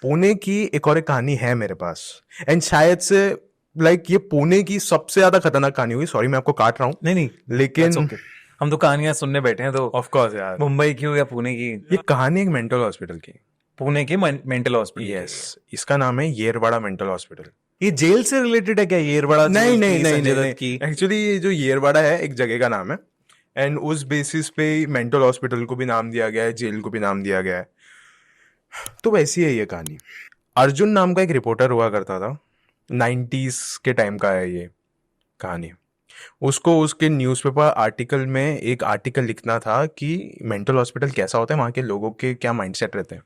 पुणे की एक और एक कहानी है मेरे पास, एंड शायद से ये पुणे की सबसे ज्यादा खतरनाक कहानी हुई। सॉरी मैं आपको काट रहा हूँ, नहीं नहीं, दैट्स लेकिन ओके। हम तो कहानियां सुनने बैठे हैं, तो ऑफ कोर्स यार, मुंबई की हो या पुणे की। ये कहानी एक मेंटल हॉस्पिटल की। पुणे के मेंटल हॉस्पिटल यस, की। इसका नाम है येरवाड़ा मेंटल हॉस्पिटल। ये जेल से रिलेटेड है क्या? येरवाड़ा नहीं जेल नहीं की, नहीं संजय नहीं दत्त नहीं, की? एक्चुअली ये जो येरवाड़ा है एक जगह का नाम है, एंड उस बेसिस पे मेंटल हॉस्पिटल को भी नाम दिया गया है, जेल को भी नाम दिया गया है। तो वैसी है ये कहानी। अर्जुन नाम का एक रिपोर्टर हुआ करता था, 90s के टाइम का है ये कहानी। उसको उसके न्यूज़पेपर आर्टिकल में एक आर्टिकल लिखना था कि मेंटल हॉस्पिटल कैसा होता है, वहाँ के लोगों के क्या माइंडसेट रहते हैं।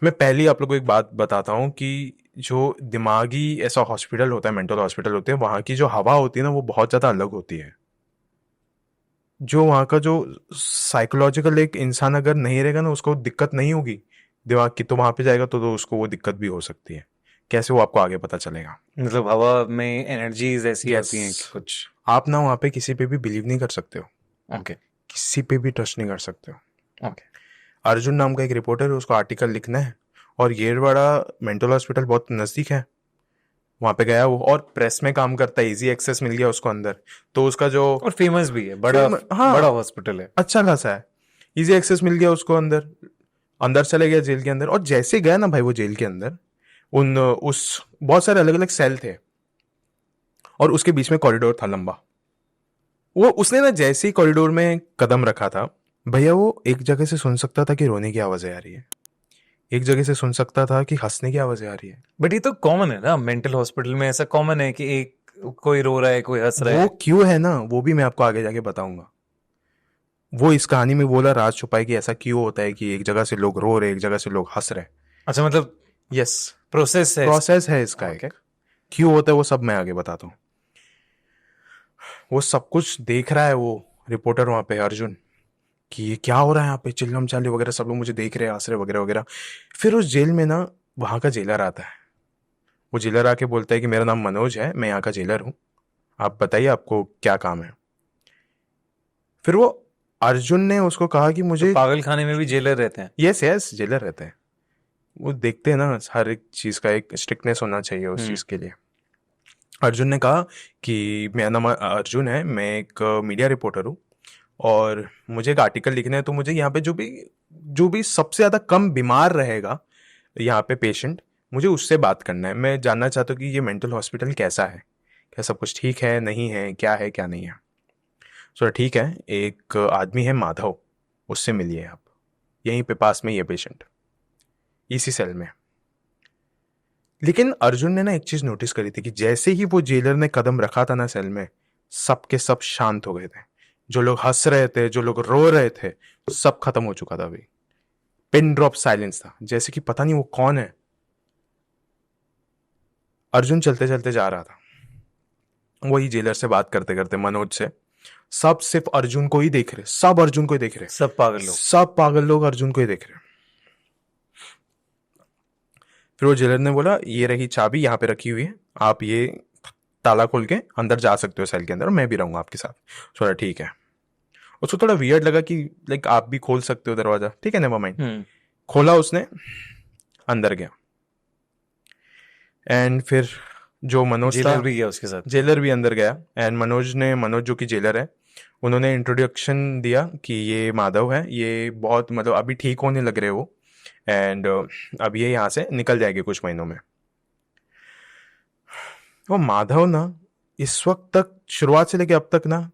मैं पहले आप लोगों को एक बात बताता हूँ कि जो दिमागी ऐसा हॉस्पिटल होता है, मेंटल हॉस्पिटल होते हैं, वहाँ की जो हवा होती है ना वो बहुत ज़्यादा अलग होती है। जो वहाँ का जो साइकोलॉजिकल एक इंसान अगर नहीं रहेगा ना, उसको दिक्कत नहीं होगी दिमाग की, तो वहाँ पे जाएगा तो उसको वो दिक्कत भी हो सकती है। कैसे, वो आपको आगे पता चलेगा। मतलब हवा में एनर्जीज ऐसी यस, होती हैं कि कुछ। आप ना वहाँ पे किसी पे भी बिलीव नहीं कर सकते हो, ओके। किसी पे भी ट्रस्ट नहीं कर सकते हो। ओके। अर्जुन नाम का एक रिपोर्टर है, उसको आर्टिकल लिखना है, और येरवाड़ा मेंटल हॉस्पिटल बहुत नज़दीक है। वहाँ पे गया वो, और प्रेस में काम करता है, इजी एक्सेस मिल गया उसको अंदर। तो उसका जो और फेमस भी है, बड़ा बड़ा हाँ, हॉस्पिटल है। अच्छा खासा है, इजी एक्सेस मिल गया उसको अंदर। अंदर चले गया जेल के अंदर, और जैसे गया ना भाई वो जेल के अंदर, उन उस बहुत सारे अलग अलग सेल थे, और उसके बीच में कॉरिडोर था लंबा। वो उसने ना जैसे ही कॉरिडोर में कदम रखा था, भैया वो एक जगह से सुन सकता था कि रोने की आवाजें आ रही है, एक जगह से सुन सकता था कि हंसने की आवाजें आ रही है। बट ये तो कॉमन है ना, मेंटल हॉस्पिटल में ऐसा कॉमन है कि एक कोई रो रहा है, कोई हंस रहा वो है। क्यों है ना, वो भी मैं आपको आगे जाके बताऊंगा। वो इस कहानी में बोला राज छुपाए कि ऐसा क्यों होता है कि एक जगह से लोग रो रहे, एक जगह से लोग हंस रहे। अच्छा, मतलब यस, प्रोसेस है इसका। प्रोसेस है इसका ओके। एक, क्यों होता है वो सब मैं आगे बताता हूँ। वो सब कुछ देख रहा है वो रिपोर्टर वहां पे अर्जुन, कि ये क्या हो रहा है यहाँ पे, चिल्लम चाली वगैरह, सब लोग मुझे देख रहे हैं, हंस रहे वगैरह वगैरह। फिर उस जेल में ना वहाँ का जेलर आता है। वो जेलर आके बोलता है कि मेरा नाम मनोज है, मैं यहाँ का जेलर हूँ, आप बताइए आपको क्या काम है। फिर वो अर्जुन ने उसको कहा कि तो मुझे, पागल खाने में भी जेलर रहते हैं? यस यस, जेलर रहते हैं। वो देखते हैं ना, हर एक चीज़ का एक स्ट्रिक्टनेस होना चाहिए उस हम्म। चीज़ के लिए। अर्जुन ने कहा कि मेरा नाम अर्जुन है, मैं एक मीडिया रिपोर्टर हूँ, और मुझे एक आर्टिकल लिखना है, तो मुझे यहाँ पे जो भी सबसे ज़्यादा कम बीमार रहेगा यहाँ पे पेशेंट, मुझे उससे बात करना है। मैं जानना चाहता हूँ कि ये मेंटल हॉस्पिटल कैसा है, क्या सब कुछ ठीक है नहीं है, क्या है क्या नहीं है। सो ठीक है, एक आदमी है माधव, उससे मिलिए आप, यहीं पे पास में ये पेशेंट, इसी सेल में। लेकिन अर्जुन ने ना एक चीज नोटिस करी थी कि जैसे ही वो जेलर ने कदम रखा था ना सेल में, सब के सब शांत हो गए थे। जो लोग हंस रहे थे, जो लोग रो रहे थे, सब खत्म हो चुका था अभी। पिन ड्रॉप साइलेंस था, जैसे कि पता नहीं वो कौन है। अर्जुन चलते चलते जा रहा था, वही जेलर से बात करते करते, मनोज से। सब सिर्फ अर्जुन को ही देख रहे, सब अर्जुन को ही देख रहे, सब पागल लोग। सब पागल लोग अर्जुन को ही देख रहे। फिर वो जेलर ने बोला ये रही चाबी, यहाँ पे रखी हुई है, आप ये ताला खोल के अंदर जा सकते हो सेल के अंदर, और मैं भी रहूंगा आपके साथ। थोड़ा ठीक है। उसको थोड़ा वियर्ड लगा कि आप भी खोल सकते हो दरवाजा, ठीक है नेवर माइंड। हम्म। खोला उसने, अंदर गया, एंड फिर जो मनोज था, जेलर भी गया उसके साथ? जेलर भी अंदर गया, एंड मनोज जो कि जेलर है, उन्होंने इंट्रोडक्शन दिया कि ये माधव है, ये बहुत मतलब अभी ठीक होने लग रहे हो, एंड अब ये यहाँ से निकल जाएंगे कुछ महीनों में। वो माधव ना इस वक्त तक, शुरुआत से लेके अब तक ना,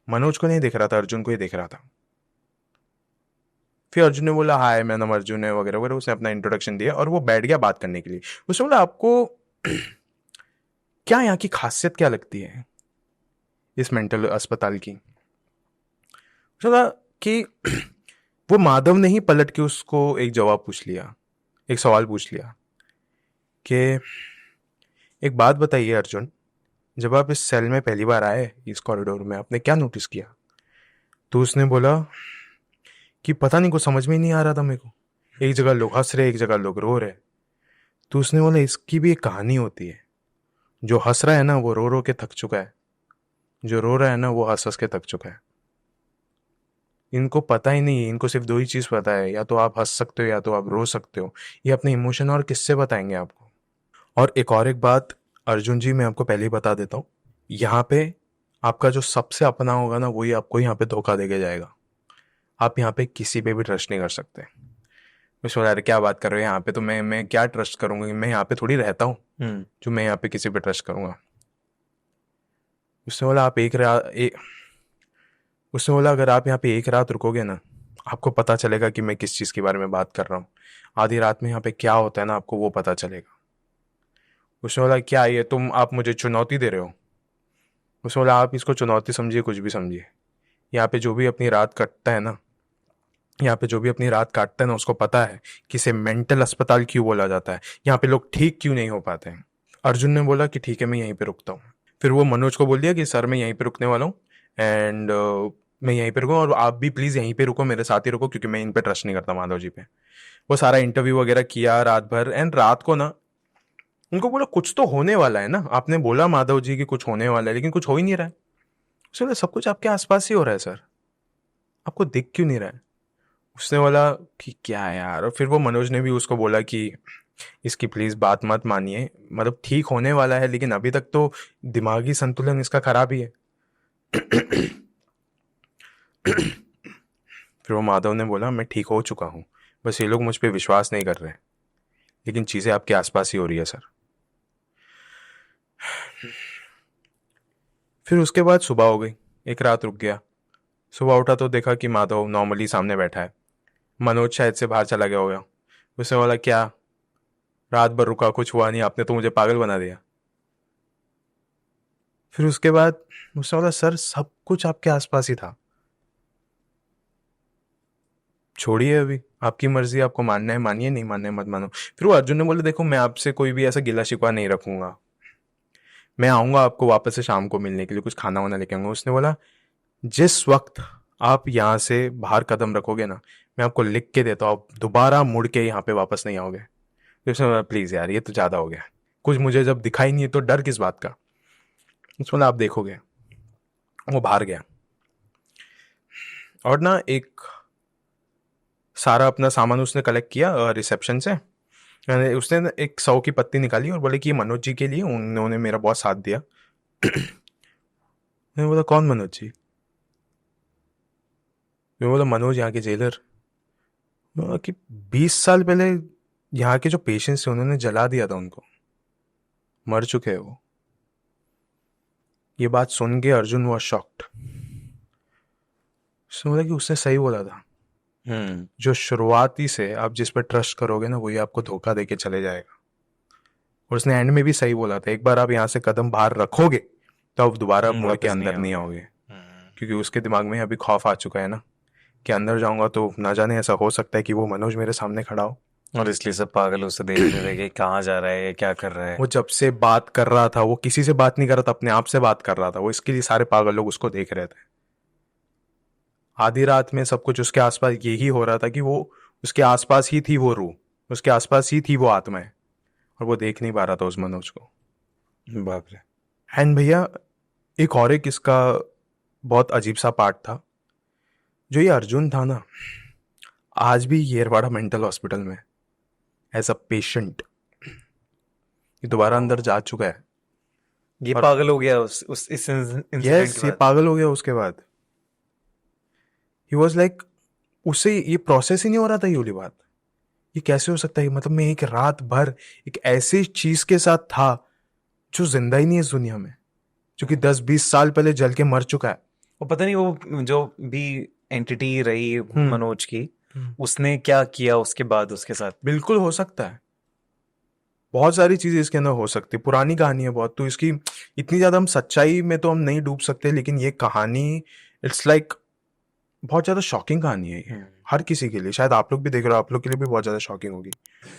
मनोज को नहीं देख रहा था, अर्जुन को ही देख रहा था। फिर अर्जुन ने बोला हाय मेरा नाम अर्जुन है वगैरह वगैरह, उसने अपना इंट्रोडक्शन दिया, और वो बैठ गया बात करने के लिए। उसने बोला आपको क्या यहाँ की खासियत क्या लगती है इस मेंटल अस्पताल की। उसने बोला कि वो माधव ने ही पलट के उसको एक जवाब पूछ लिया, एक सवाल पूछ लिया कि एक बात बताइए अर्जुन, जब आप इस सेल में पहली बार आए, इस कॉरिडोर में, आपने क्या नोटिस किया। तो उसने बोला कि पता नहीं, कुछ समझ में ही नहीं आ रहा था मेरे को, एक जगह लोग हंस रहे, एक जगह लोग रो रहे। तो उसने बोला इसकी भी एक कहानी होती है, जो हंस रहा है ना वो रो रो के थक चुका है, जो रो रहा है ना वो हंस हंस के थक चुका है। इनको पता ही नहीं है, इनको सिर्फ दो ही चीज़ पता है, या तो आप हंस सकते हो या तो आप रो सकते हो। ये अपने इमोशन और किससे बताएंगे आपको। और एक बात अर्जुन जी, मैं आपको पहले ही बता देता हूँ, यहाँ पे आपका जो सबसे अपना होगा ना, वही आपको यहाँ पे धोखा देके जाएगा। आप यहाँ पे किसी पे भी ट्रस्ट नहीं कर सकते। मैं सोच रहा क्या बात कर रहे हो, यहाँ पे तो मैं क्या ट्रस्ट करूंगा, मैं यहाँ पे थोड़ी रहता हूँ जो मैं यहाँ पे किसी पे ट्रस्ट करूंगा। उसने बोला आप उसने बोला अगर आप यहाँ पे एक रात रुकोगे ना, आपको पता चलेगा कि मैं किस चीज़ के बारे में बात कर रहा हूँ। आधी रात में यहाँ पे क्या होता है ना, आपको वो पता चलेगा। उसने बोला क्या ये तुम आप मुझे चुनौती दे रहे हो। उसने बोला आप इसको चुनौती समझिए, कुछ भी समझिए। यहाँ पे जो भी अपनी रात कटता है ना, यहाँ पे जो भी अपनी रात काटता है ना, उसको पता है कि इसे मेंटल अस्पताल क्यों बोला जाता है, यहाँ पे लोग ठीक क्यों नहीं हो पाते हैं। अर्जुन ने बोला कि ठीक है मैं यहीं पे रुकता हूँ। फिर वो मनोज को बोल दिया कि सर मैं यहीं पे रुकने वाला हूँ, एंड मैं यहीं पे रुकूँ और आप भी प्लीज़ यहीं पे रुको, मेरे साथ ही रुको, क्योंकि मैं इन पे ट्रस्ट नहीं करता माधव जी पे। वो सारा इंटरव्यू वगैरह किया रात भर, एंड रात को ना उनको बोला कुछ तो होने वाला है ना, आपने बोला माधव जी कि कुछ होने वाला है, लेकिन कुछ हो ही नहीं रहा है। उसने बोला सब कुछ आपके आसपास ही हो रहा है सर, आपको दिख क्यों नहीं रहा है। उसने बोला कि क्या है यार, और फिर वो मनोज ने भी उसको बोला कि इसकी प्लीज़ बात मत मानिए, मतलब ठीक होने वाला है, लेकिन अभी तक तो दिमागी संतुलन इसका खराब ही है। फिर वो माधव ने बोला मैं ठीक हो चुका हूँ, बस ये लोग मुझ पर विश्वास नहीं कर रहे, लेकिन चीज़ें आपके आसपास ही हो रही है सर। फिर उसके बाद सुबह हो गई, एक रात रुक गया। सुबह उठा तो देखा कि माधव नॉर्मली सामने बैठा है। मनोज शायद से बाहर चला गया होगा। उसने बोला क्या रात भर रुका, कुछ हुआ नहीं, आपने तो मुझे पागल बना दिया। फिर उसके बाद उसने बोला सर सब कुछ आपके आसपास ही था, छोड़िए अभी आपकी मर्जी, आपको मानना है मानिए, नहीं मानना है मत मानो। फिर वो अर्जुन ने बोला देखो मैं आपसे कोई भी ऐसा गिला शिकवा नहीं रखूंगा, मैं आऊंगा आपको वापस से शाम को मिलने के लिए, कुछ खाना वाना लेके आऊंगा। उसने बोला जिस वक्त आप यहाँ से बाहर कदम रखोगे ना, मैं आपको लिख के देता हूँ आप दोबारा मुड़ के यहाँ पे वापस नहीं आओगे। तो उसने बोला प्लीज़ यार ये तो ज़्यादा हो गया, कुछ मुझे जब दिखाई नहीं है तो डर किस बात का। उसने बोला आप देखोगे। वो बाहर गया और ना एक सारा अपना सामान उसने कलेक्ट किया रिसेप्शन से। यानी उसने ना एक 100 की पत्ती निकाली और बोले कि ये मनोज जी के लिए, उन्होंने मेरा बहुत साथ दिया। मैंने बोला कौन मनोज जी। मैं बोला मनोज यहाँ के जेलर। मैं बोला कि 20 साल पहले यहाँ के जो पेशेंट्स थे उन्होंने जला दिया था उनको, मर चुके हैं वो। ये बात सुन के अर्जुन हुआ शॉक्ड। उसने बोला कि उसने सही बोला था, जो शुरुआती से आप जिस पर ट्रस्ट करोगे ना वही आपको धोखा देके चले जाएगा। और उसने एंड में भी सही बोला था, एक बार आप यहाँ से कदम बाहर रखोगे तो आप दोबारा मुड़ के वापस नहीं अंदर नहीं आओगे। आओगे। क्योंकि उसके दिमाग में अभी खौफ आ चुका है ना कि अंदर जाऊंगा तो ना जाने ऐसा हो सकता है कि वो मनोज मेरे सामने खड़ा हो। और इसलिए सब पागल उसे देख रहे थे कि कहाँ जा रहा है, ये क्या कर रहा है। वो जब से बात कर रहा था वो किसी से बात नहीं कर रहा था, अपने आप से बात कर रहा था। वो इसके लिए सारे पागल लोग उसको देख रहे थे। आधी रात में सब कुछ उसके आसपास यही हो रहा था कि वो उसके आसपास ही थी, वो रूह उसके आसपास ही थी, वो आत्माएं, और वो देख नहीं पा रहा था उस मनोज को। बाप रे। एंड भैया एक इसका बहुत अजीब सा पार्ट था, जो ये अर्जुन था ना, आज भी येरवाड़ा मेंटल हॉस्पिटल में एज अ पेशेंट ये दोबारा अंदर जा चुका है। ये और पागल हो गया उस इस इंसिडेंट यस के ये बाद। पागल हो गया उसके बाद। ही वॉज लाइक उससे ये प्रोसेस ही नहीं हो रहा था, ये वाली बात। ये कैसे हो सकता है, मतलब मैं एक रात भर एक ऐसी चीज के साथ था जो जिंदा ही नहीं है इस दुनिया में, जो कि 10-20 साल पहले जल के मर चुका है। वो पता नहीं वो जो भी एंटिटी रही मनोज की, हम्म। उसने क्या किया उसके बाद उसके साथ। बिल्कुल हो सकता है, बहुत सारी चीजें इसके अंदर हो सकती है। पुरानी कहानी है बहुत, तो इसकी इतनी ज्यादा हम सच्चाई में तो हम नहीं डूब सकते, लेकिन ये कहानी इट्स लाइक बहुत ज्यादा शॉकिंग कहानी है ये हर किसी के लिए। शायद आप लोग भी देख रहे हो, आप लोग के लिए भी बहुत ज्यादा शॉकिंग होगी।